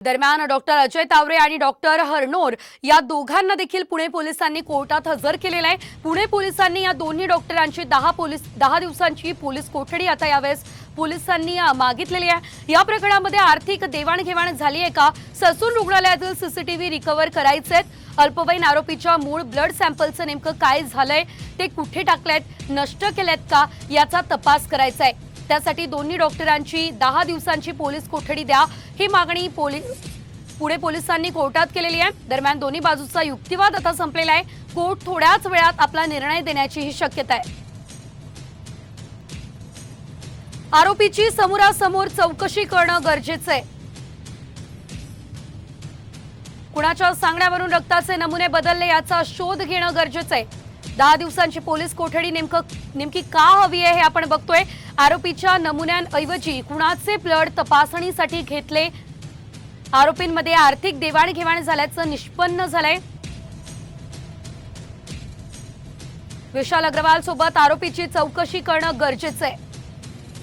दरम्यान डॉक्टर अजय तावरे आणि डॉक्टर हरनोर या दोघांना देखील पुणे पोलिसांनी कोर्टात हजर केलेलं आहे। पुणे पोलिसांनी या दोन्ही डॉक्टरांची 10 दिवसांची पोलीस कोठडी आता यावेळेस पोलिसांनी मागितलेली आहे। या प्रकरणामध्ये आर्थिक देवाणघेवाण झाली आहे का, ससून रुग्णालयातील सीसीटीव्ही रिकव्हर करायचे, अल्पवयीन आरोपीच्या मूळ ब्लड सॅम्पलचं नेमकं काय झालंय, ते कुठे टाकलेत, नष्ट केलेत का, याचा तपास करायचा आहे। त्यासाठी दोन्ही डॉक्टरांची 10 दिवसांची पोलीस कोठडी द्या, ही मागणी पुणे पोलिसांनी कोर्टात केलेली आहे। दरम्यान दोन्ही बाजूचा युक्तिवाद आता संपलेला आहे। कोर्ट थोड्याच वेळात आपला निर्णय देण्याची ही शक्यता आहे। आरोपीची समोरासमोर चौकशी करणं गरजेचं आहे। कुणाच्या सांगण्यावरून रक्ताचे नमुने बदलले याचा शोध घेणं गरजेचं आहे। 10 दिवसांची पोलीस कोठडी नेमकी का हवी आहे हे आपण बघतोय। आरोपीच्या नमुन्यांऐवजी कुणाचे ब्लड तपासणीसाठी घेतले, आरोपींमध्ये आर्थिक देवाणघेवाण झाल्याचं निष्पन्न झालंय। विशाल अग्रवाल सोबत आरोपीची चौकशी करणं गरजेचं आहे।